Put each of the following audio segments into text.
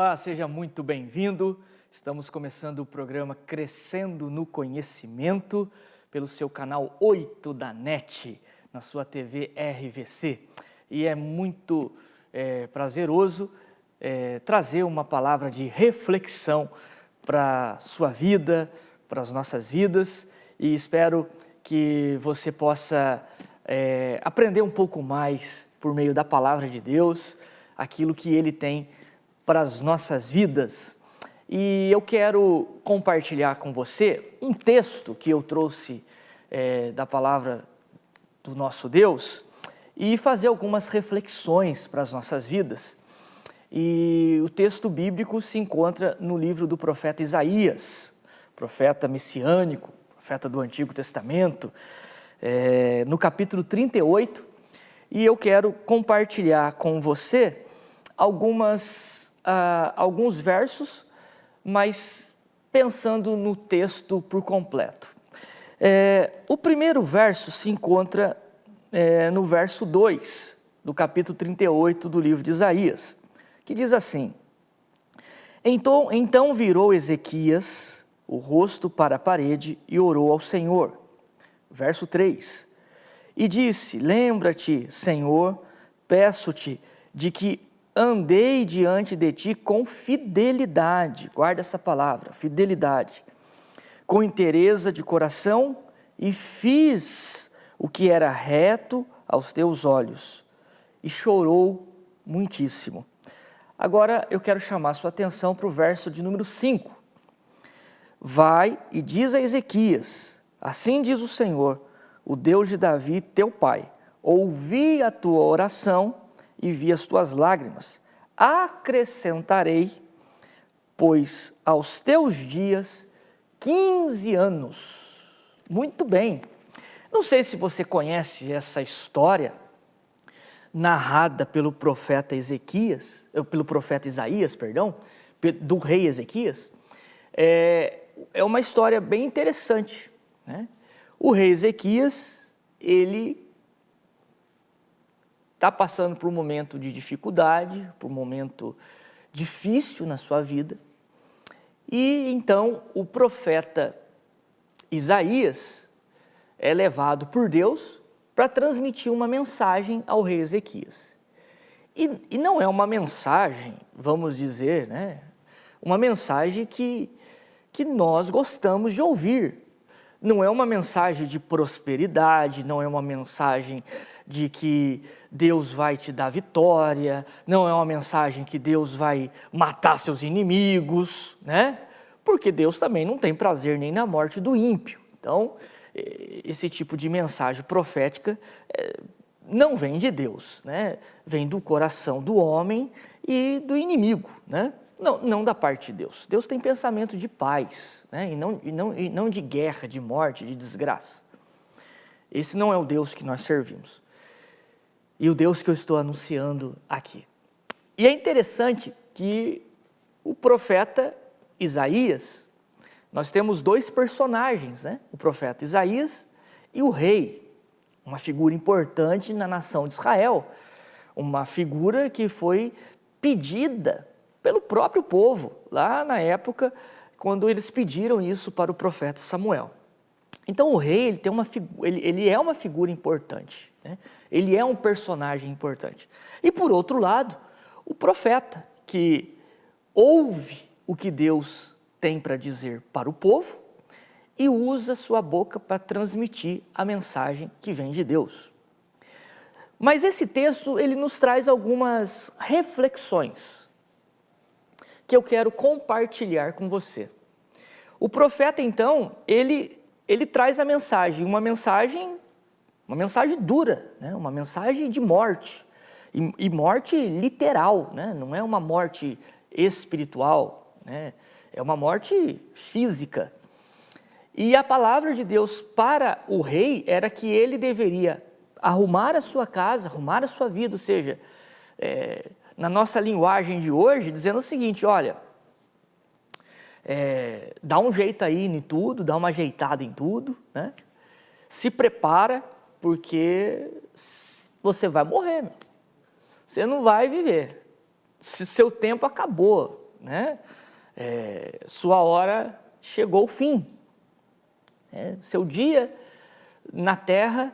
Olá, seja muito bem-vindo. Estamos começando o programa Crescendo no Conhecimento pelo seu canal 8 da NET, na sua TV RVC. E é muito prazeroso trazer uma palavra de reflexão para a sua vida, para as nossas vidas, e espero que você possa aprender um pouco mais por meio da palavra de Deus, aquilo que Ele tem para as nossas vidas. E eu quero compartilhar com você um texto que eu trouxe da palavra do nosso Deus e fazer algumas reflexões para as nossas vidas. E o texto bíblico se encontra no livro do profeta Isaías, profeta messiânico, profeta do Antigo Testamento, no capítulo 38, e eu quero compartilhar com você alguns versos, mas pensando no texto por completo. O primeiro verso se encontra no verso 2 do capítulo 38 do livro de Isaías, que diz assim: Então virou Ezequias o rosto para a parede e orou ao Senhor. Verso 3: E disse: Lembra-te, Senhor, peço-te de que andei diante de ti com fidelidade, guarda essa palavra, fidelidade, com inteireza de coração, e fiz o que era reto aos teus olhos. E chorou muitíssimo. Agora eu quero chamar sua atenção para o verso de número 5. Vai e diz a Ezequias: Assim diz o Senhor, o Deus de Davi, teu pai, ouvi a tua oração e vi as tuas lágrimas. Acrescentarei, pois, aos teus dias 15 anos. Muito bem. Não sei se você conhece essa história narrada pelo profeta Isaías, do rei Ezequias. É uma história bem interessante, né? O rei Ezequias, ele está passando por um momento de dificuldade, por um momento difícil na sua vida, e então o profeta Isaías é levado por Deus para transmitir uma mensagem ao rei Ezequias. E não é uma mensagem, vamos dizer, né, uma mensagem que nós gostamos de ouvir. Não é uma mensagem de prosperidade, não é uma mensagem de que Deus vai te dar vitória, não é uma mensagem que Deus vai matar seus inimigos, né? Porque Deus também não tem prazer nem na morte do ímpio. Então, esse tipo de mensagem profética não vem de Deus, né? Vem do coração do homem e do inimigo, né? Não da parte de Deus. Deus tem pensamento de paz, né? e não de guerra, de morte, de desgraça. Esse não é o Deus que nós servimos. E o Deus que eu estou anunciando aqui. E é interessante que o profeta Isaías, nós temos dois personagens, né? O profeta Isaías e o rei, uma figura importante na nação de Israel, uma figura que foi pedida pelo próprio povo, lá na época, quando eles pediram isso para o profeta Samuel. Então o rei ele é uma figura importante, né? Ele é um personagem importante. E por outro lado, o profeta, que ouve o que Deus tem para dizer para o povo e usa sua boca para transmitir a mensagem que vem de Deus. Mas esse texto, ele nos traz algumas reflexões que eu quero compartilhar com você. O profeta, então, ele traz a mensagem, uma mensagem dura, né? Uma mensagem de morte, e morte literal, né? Não é uma morte espiritual, né? É uma morte física. E a palavra de Deus para o rei era que ele deveria arrumar a sua casa, arrumar a sua vida, ou seja, na nossa linguagem de hoje, dizendo o seguinte: olha, dá um jeito aí em tudo, dá uma ajeitada em tudo, né? Se prepara, porque você vai morrer, você não vai viver, seu tempo acabou, né? Sua hora chegou ao fim. Seu dia na terra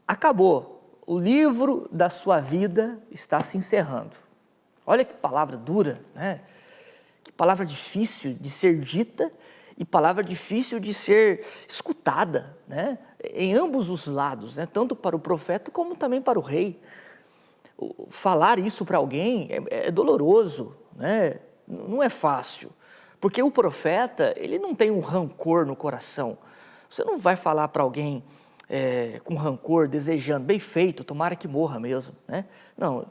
acabou. O livro da sua vida está se encerrando. Olha que palavra dura, né? Que palavra difícil de ser dita e palavra difícil de ser escutada, né? Em ambos os lados, né? Tanto para o profeta como também para o rei. Falar isso para alguém é doloroso, né? Não é fácil, porque o profeta, ele não tem um rancor no coração. Você não vai falar para alguém com rancor, desejando, bem feito, tomara que morra mesmo, né? Não,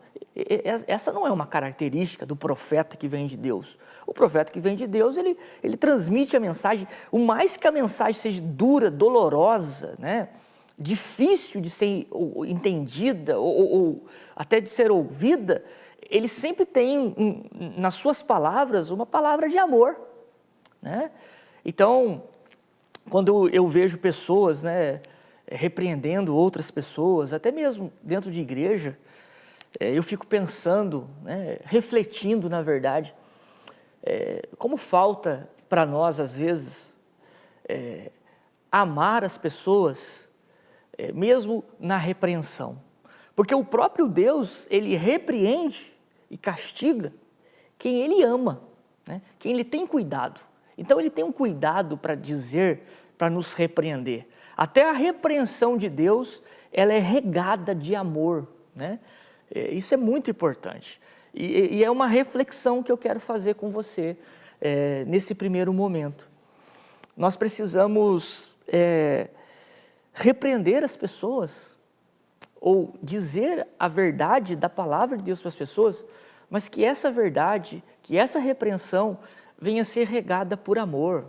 essa não é uma característica do profeta que vem de Deus. O profeta que vem de Deus, ele transmite a mensagem, o mais que a mensagem seja dura, dolorosa, né? Difícil de ser entendida ou até de ser ouvida, ele sempre tem nas suas palavras uma palavra de amor, né? Então, quando eu vejo pessoas, né, repreendendo outras pessoas, até mesmo dentro de igreja, eu fico pensando, né, refletindo, na verdade, como falta para nós, às vezes, amar as pessoas, mesmo na repreensão. Porque o próprio Deus, ele repreende e castiga quem ele ama, né? Quem ele tem cuidado. Então ele tem um cuidado para dizer, para nos repreender. Até a repreensão de Deus, ela é regada de amor, né? Isso é muito importante. E é uma reflexão que eu quero fazer com você nesse primeiro momento. Nós precisamos repreender as pessoas, ou dizer a verdade da palavra de Deus para as pessoas, mas que essa verdade, que essa repreensão venha a ser regada por amor,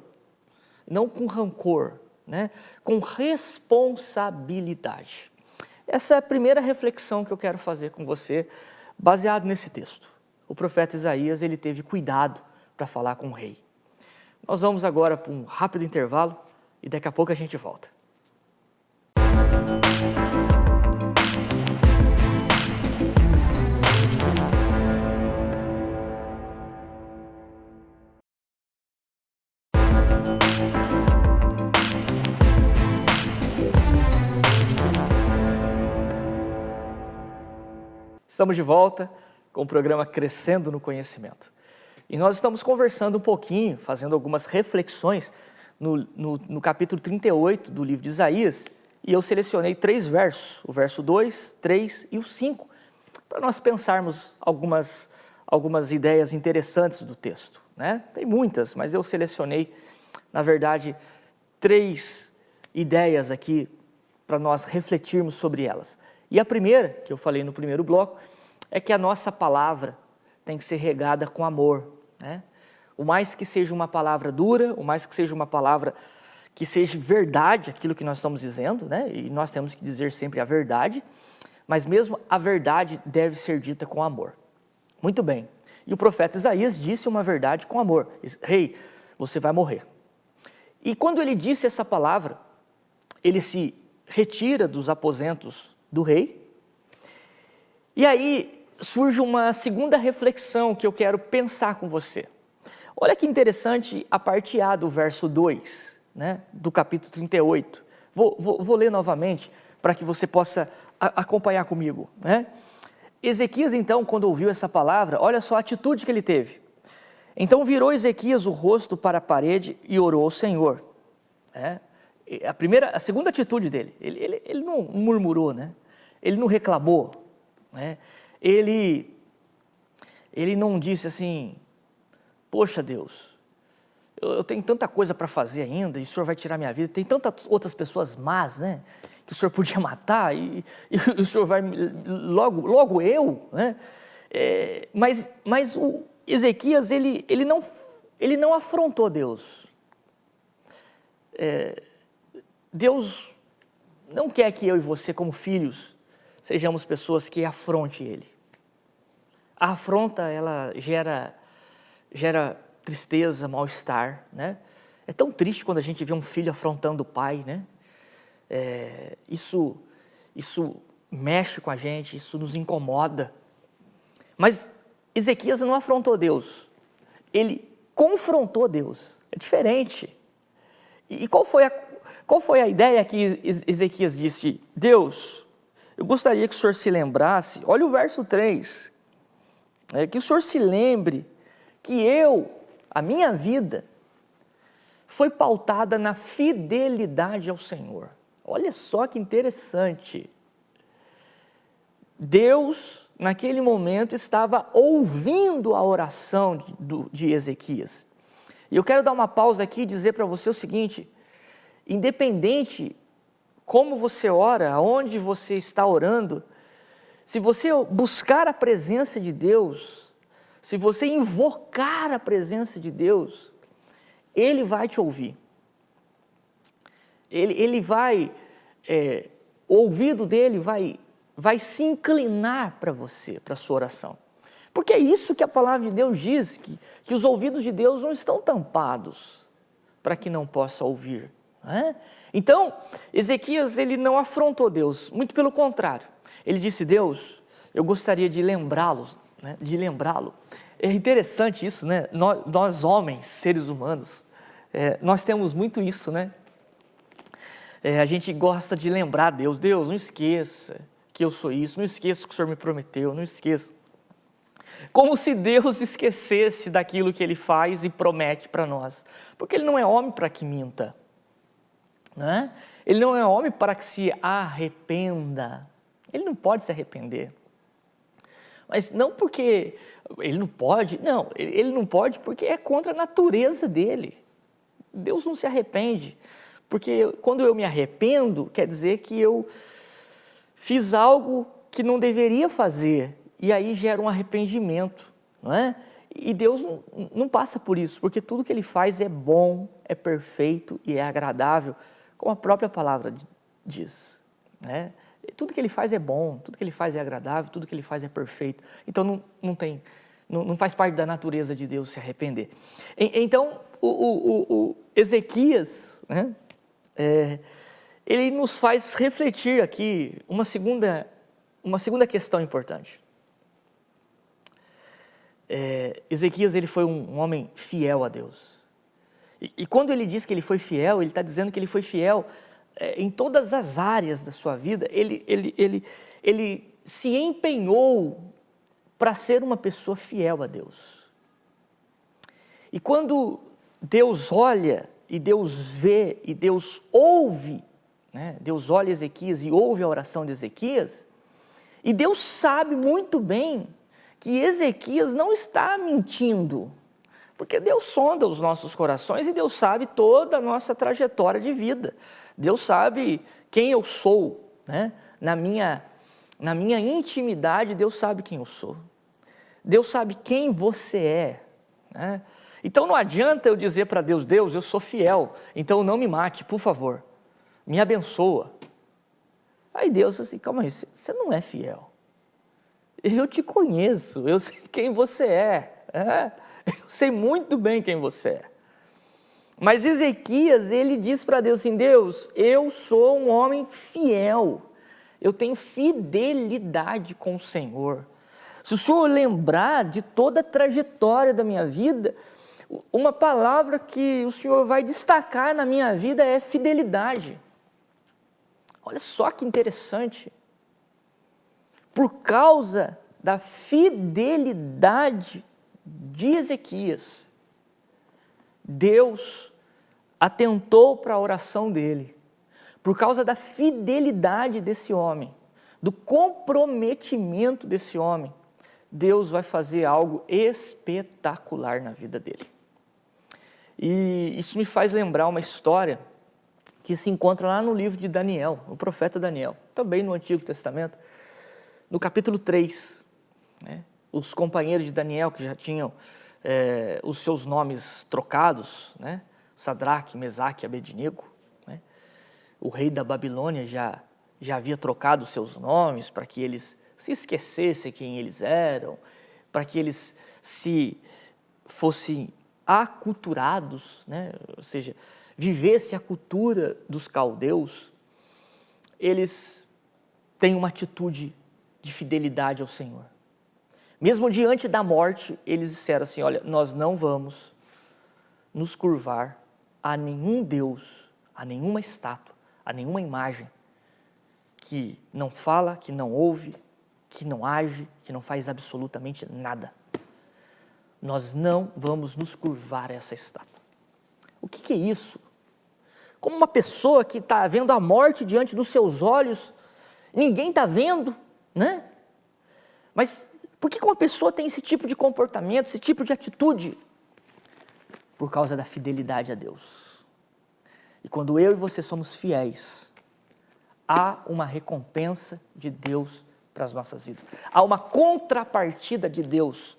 não com rancor, né? Com responsabilidade. Essa é a primeira reflexão que eu quero fazer com você, baseado nesse texto. O profeta Isaías, ele teve cuidado para falar com o rei. Nós vamos agora para um rápido intervalo e daqui a pouco a gente volta. Estamos de volta com o programa Crescendo no Conhecimento. E nós estamos conversando um pouquinho, fazendo algumas reflexões no capítulo 38 do livro de Isaías, e eu selecionei 3 versos, o verso 2, 3 e o 5, para nós pensarmos algumas ideias interessantes do texto, né? Tem muitas, mas eu selecionei, na verdade, 3 ideias aqui para nós refletirmos sobre elas. E a primeira, que eu falei no primeiro bloco, é que a nossa palavra tem que ser regada com amor, né? O mais que seja uma palavra dura, o mais que seja uma palavra que seja verdade, aquilo que nós estamos dizendo, né? E nós temos que dizer sempre a verdade, mas mesmo a verdade deve ser dita com amor. Muito bem. E o profeta Isaías disse uma verdade com amor. Rei, você vai morrer. E quando ele disse essa palavra, ele se retira dos aposentos do rei. E aí surge uma segunda reflexão que eu quero pensar com você. Olha que interessante a parte A do verso 2, né, do capítulo 38. Vou ler novamente para que você possa acompanhar comigo, né? Ezequias, então, quando ouviu essa palavra, olha só a atitude que ele teve. Então virou Ezequias o rosto para a parede e orou ao Senhor. A segunda atitude dele, ele não murmurou, né? Ele não reclamou, né? Ele não disse assim, poxa Deus, eu tenho tanta coisa para fazer ainda e o Senhor vai tirar minha vida, tem tantas outras pessoas más, né, que o Senhor podia matar e o Senhor vai, logo eu, né? Mas o Ezequias, ele não afrontou Deus. Deus não quer que eu e você, como filhos, sejamos pessoas que afronte Ele. A afronta, ela gera tristeza, mal-estar, né? É tão triste quando a gente vê um filho afrontando o pai, né? Isso mexe com a gente, isso nos incomoda. Mas Ezequias não afrontou Deus. ele confrontou Deus. É diferente. E qual foi a ideia que Ezequias disse? Deus, eu gostaria que o senhor se lembrasse, olha o verso 3, que o senhor se lembre que a minha vida, foi pautada na fidelidade ao Senhor. Olha só que interessante. Deus, naquele momento, estava ouvindo a oração de Ezequias. E eu quero dar uma pausa aqui e dizer para você o seguinte: independente como você ora, aonde você está orando, se você buscar a presença de Deus, se você invocar a presença de Deus, Ele vai te ouvir. Ele vai, o ouvido dele vai se inclinar para você, para a sua oração. Porque é isso que a palavra de Deus diz, que os ouvidos de Deus não estão tampados para que não possa ouvir. Né? Então, Ezequias, ele não afrontou Deus, muito pelo contrário. Ele disse: Deus, eu gostaria de lembrá-lo, né? É interessante isso, né? Nós homens, seres humanos, nós temos muito isso, né? A gente gosta de lembrar Deus. Deus, não esqueça que eu sou isso, não esqueça que o Senhor me prometeu, não esqueça. Como se Deus esquecesse daquilo que Ele faz e promete para nós. Porque Ele não é homem para que minta. Né? Ele não é homem para que se arrependa. Ele não pode se arrepender. Mas não porque ele não pode, não, ele não pode porque é contra a natureza dele. Deus não se arrepende, porque quando eu me arrependo, quer dizer que eu fiz algo que não deveria fazer, e aí gera um arrependimento, não é? E Deus não passa por isso, porque tudo que Ele faz é bom, é perfeito e é agradável, como a própria palavra diz, né? Tudo que Ele faz é bom, tudo que Ele faz é agradável, tudo que Ele faz é perfeito. Então não faz parte da natureza de Deus se arrepender. Então o Ezequias, né, ele nos faz refletir aqui uma segunda questão importante. Ezequias, ele foi um homem fiel a Deus. E quando ele diz que ele foi fiel, ele está dizendo que ele foi fiel em todas as áreas da sua vida. Ele se empenhou para ser uma pessoa fiel a Deus. E quando Deus olha, e Deus vê, e Deus ouve, né? Deus olha Ezequias e ouve a oração de Ezequias, e Deus sabe muito bem que Ezequias não está mentindo, porque Deus sonda os nossos corações e Deus sabe toda a nossa trajetória de vida. Deus sabe quem eu sou, né? Na minha intimidade, Deus sabe quem eu sou. Deus sabe quem você é, né? Então não adianta eu dizer para Deus: Deus, eu sou fiel, então não me mate, por favor, me abençoa. Aí Deus assim: calma aí, você não é fiel. Eu te conheço, eu sei quem você é, eu sei muito bem quem você é. Mas Ezequias, ele diz para Deus assim: Deus, eu sou um homem fiel, eu tenho fidelidade com o Senhor. Se o Senhor lembrar de toda a trajetória da minha vida, uma palavra que o Senhor vai destacar na minha vida é fidelidade. Olha só que interessante. Por causa da fidelidade de Ezequias, Deus atentou para a oração dele. Por causa da fidelidade desse homem, do comprometimento desse homem, Deus vai fazer algo espetacular na vida dele. E isso me faz lembrar uma história que se encontra lá no livro de Daniel, o profeta Daniel, também no Antigo Testamento, no capítulo 3. Né? Os companheiros de Daniel, que já tinham os seus nomes trocados, né? Sadraque, Mesaque e Abednego, né? O rei da Babilônia já havia trocado os seus nomes para que eles se esquecessem quem eles eram, para que eles se fossem aculturados, né? Ou seja, vivessem a cultura dos caldeus. Eles têm uma atitude de fidelidade ao Senhor. Mesmo diante da morte, eles disseram assim, olha, nós não vamos nos curvar a nenhum Deus, a nenhuma estátua, a nenhuma imagem que não fala, que não ouve, que não age, que não faz absolutamente nada. Nós não vamos nos curvar a essa estátua. O que é isso? Como uma pessoa que está vendo a morte diante dos seus olhos, ninguém está vendo, né? Mas por que uma pessoa tem esse tipo de comportamento, esse tipo de atitude? Por causa da fidelidade a Deus. E quando eu e você somos fiéis, há uma recompensa de Deus para as nossas vidas. Há uma contrapartida de Deus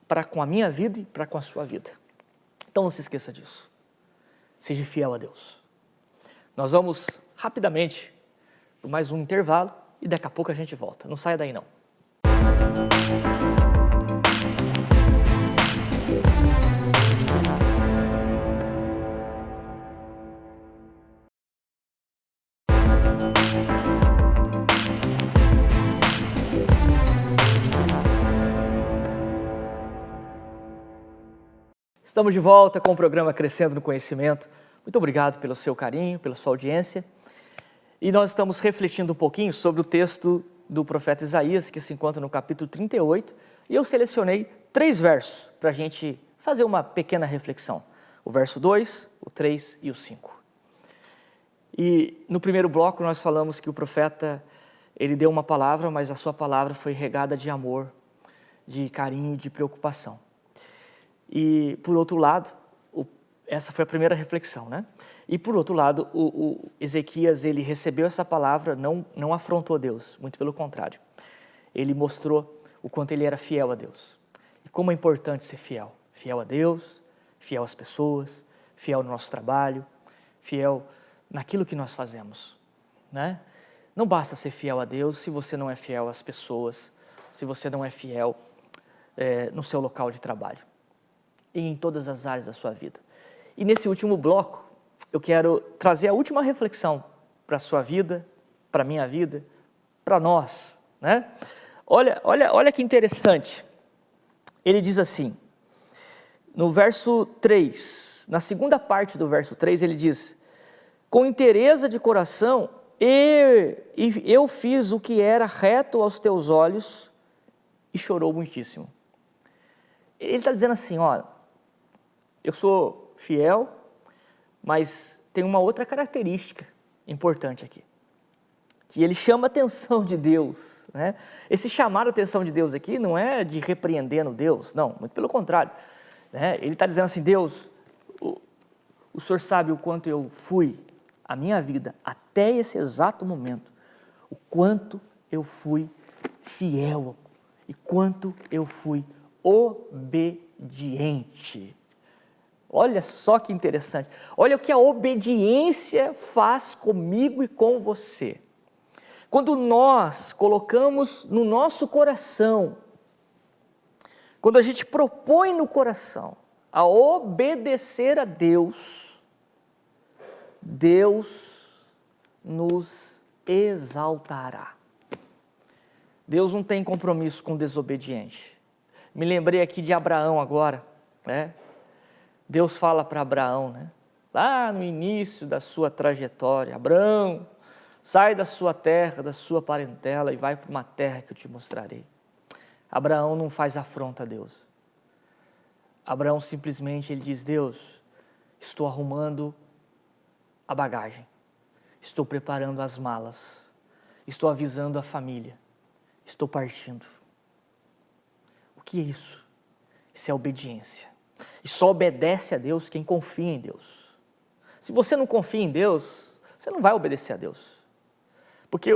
para com a minha vida e para com a sua vida. Então não se esqueça disso. Seja fiel a Deus. Nós vamos rapidamente para mais um intervalo e daqui a pouco a gente volta. Não saia daí não. Estamos de volta com o programa Crescendo no Conhecimento. Muito obrigado pelo seu carinho, pela sua audiência. E nós estamos refletindo um pouquinho sobre o texto do profeta Isaías, que se encontra no capítulo 38, e eu selecionei 3 versos para a gente fazer uma pequena reflexão. O verso 2, o 3 e o 5. E no primeiro bloco nós falamos que o profeta, ele deu uma palavra, mas a sua palavra foi regada de amor, de carinho, de preocupação. E, por outro lado, essa foi a primeira reflexão, né? E, por outro lado, o Ezequias, ele recebeu essa palavra, não afrontou Deus, muito pelo contrário. Ele mostrou o quanto ele era fiel a Deus. E como é importante ser fiel. Fiel a Deus, fiel às pessoas, fiel no nosso trabalho, fiel naquilo que nós fazemos, né? Não basta ser fiel a Deus se você não é fiel às pessoas, se você não é fiel no seu local de trabalho. E em todas as áreas da sua vida. E nesse último bloco, eu quero trazer a última reflexão para a sua vida, para a minha vida, para nós, né? Olha que interessante. Ele diz assim, no verso 3, na segunda parte do verso 3, ele diz, com inteireza de coração, eu fiz o que era reto aos teus olhos e chorou muitíssimo. Ele está dizendo assim, olha, eu sou fiel, mas tem uma outra característica importante aqui, que ele chama a atenção de Deus, né? Esse chamar a atenção de Deus aqui não é de repreendendo Deus, não, muito pelo contrário, né? Ele está dizendo assim, Deus, o Senhor sabe o quanto eu fui, a minha vida, até esse exato momento, o quanto eu fui fiel e quanto eu fui obediente. Olha só que interessante. Olha o que a obediência faz comigo e com você. Quando nós colocamos no nosso coração, quando a gente propõe no coração a obedecer a Deus, Deus nos exaltará. Deus não tem compromisso com o desobediente. Me lembrei aqui de Abraão agora, né? Deus fala para Abraão, né? Lá no início da sua trajetória, Abraão, sai da sua terra, da sua parentela e vai para uma terra que eu te mostrarei. Abraão não faz afronta a Deus. Abraão simplesmente ele diz, Deus, estou arrumando a bagagem, estou preparando as malas, estou avisando a família, estou partindo. O que é isso? Isso é obediência. E só obedece a Deus quem confia em Deus. Se você não confia em Deus, você não vai obedecer a Deus. Porque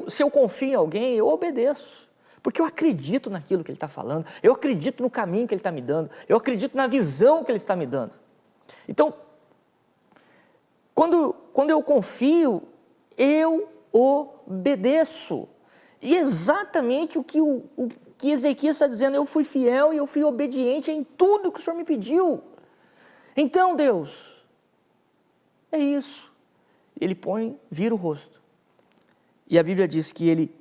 se eu confio em alguém, eu obedeço. Porque eu acredito naquilo que Ele está falando, eu acredito no caminho que Ele está me dando, eu acredito na visão que Ele está me dando. Então, quando eu confio, eu obedeço. E exatamente o que Ezequias está dizendo, eu fui fiel e eu fui obediente em tudo que o Senhor me pediu. Então, Deus, é isso. Ele vira o rosto. E a Bíblia diz que ele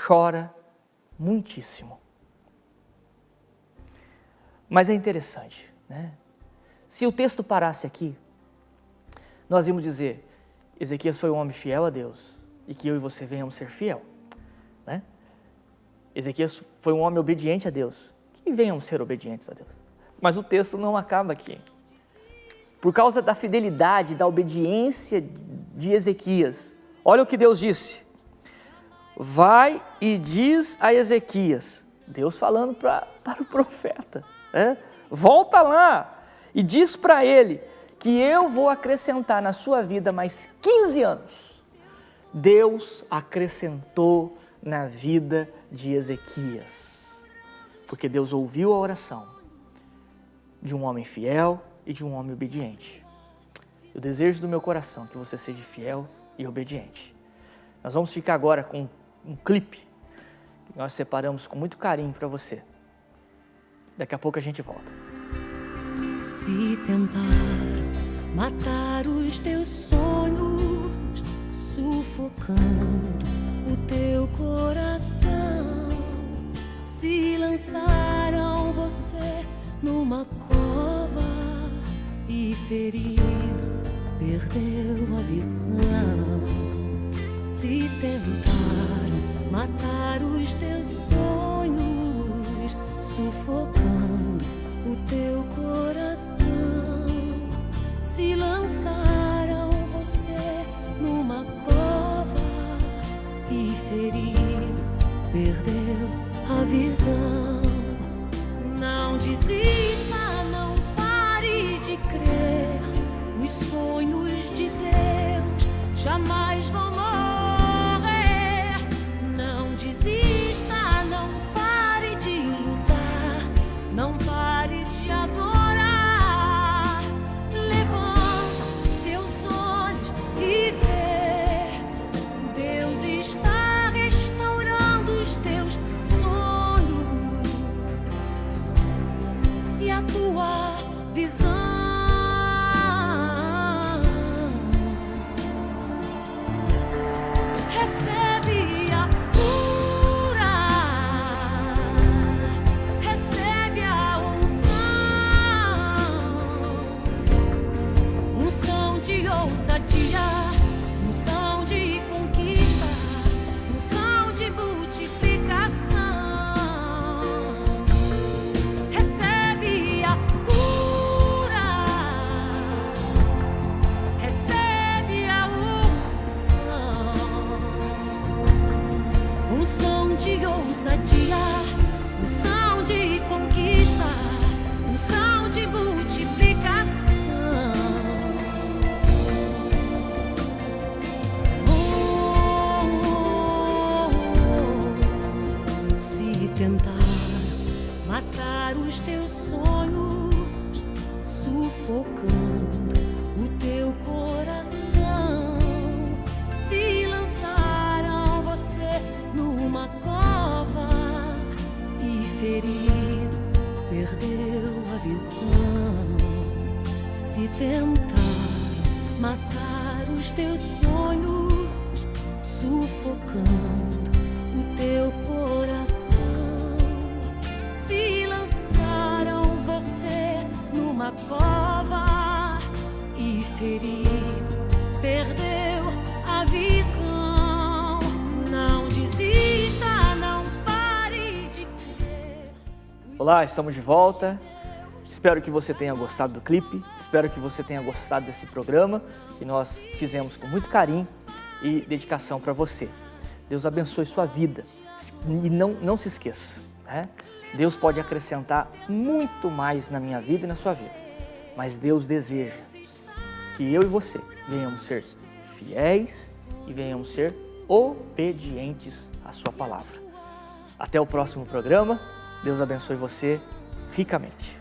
chora muitíssimo. Mas é interessante, né? Se o texto parasse aqui, nós íamos dizer, Ezequias foi um homem fiel a Deus e que eu e você venhamos ser fiel, né? Ezequias foi um homem obediente a Deus, que venhamos ser obedientes a Deus. Mas o texto não acaba aqui. Por causa da fidelidade, da obediência de Ezequias, olha o que Deus disse. Vai e diz a Ezequias, Deus falando para o profeta, né? Volta lá e diz para ele que eu vou acrescentar na sua vida mais 15 anos. Deus acrescentou na vida de Ezequias, porque Deus ouviu a oração de um homem fiel e de um homem obediente. Eu desejo do meu coração que você seja fiel e obediente. Nós vamos ficar agora com um clipe que nós separamos com muito carinho para você. Daqui a pouco a gente volta. Se tentar matar os teus sonhos, sufocando o teu coração, se lançaram você numa cova e ferido perdeu a visão. Se tentar matar os teus sonhos, sufocando o teu coração, se lançaram você numa cova e ferido perdeu a visão. Não desista, não pare de crer, os sonhos de Deus jamais vão morrer. Não desista, não pare de lutar, não pare de adorar. Levanta teus olhos e vê, Deus está restaurando os teus sonhos e a tua visão. Recebe a cura, recebe a unção de ousadia, unção de conquista, unção de multiplicação. Recebe a cura, recebe a unção de ousadia, unção de conquista, unção de multiplicação. Se tentar matar os teus sonhos, sufocando o teu coração, se lançaram você numa cova e ferido perdeu a visão. Se tentar matar os teus sonhos, sufocando o teu coração, se lançaram você numa cova e ferido perdeu a visão. Não desista, não pare de crer. Olá, estamos de volta. Espero que você tenha gostado do clipe, espero que você tenha gostado desse programa que nós fizemos com muito carinho e dedicação para você. Deus abençoe sua vida e não se esqueça, né? Deus pode acrescentar muito mais na minha vida e na sua vida, mas Deus deseja que eu e você venhamos ser fiéis e venhamos ser obedientes à sua palavra. Até o próximo programa. Deus abençoe você ricamente.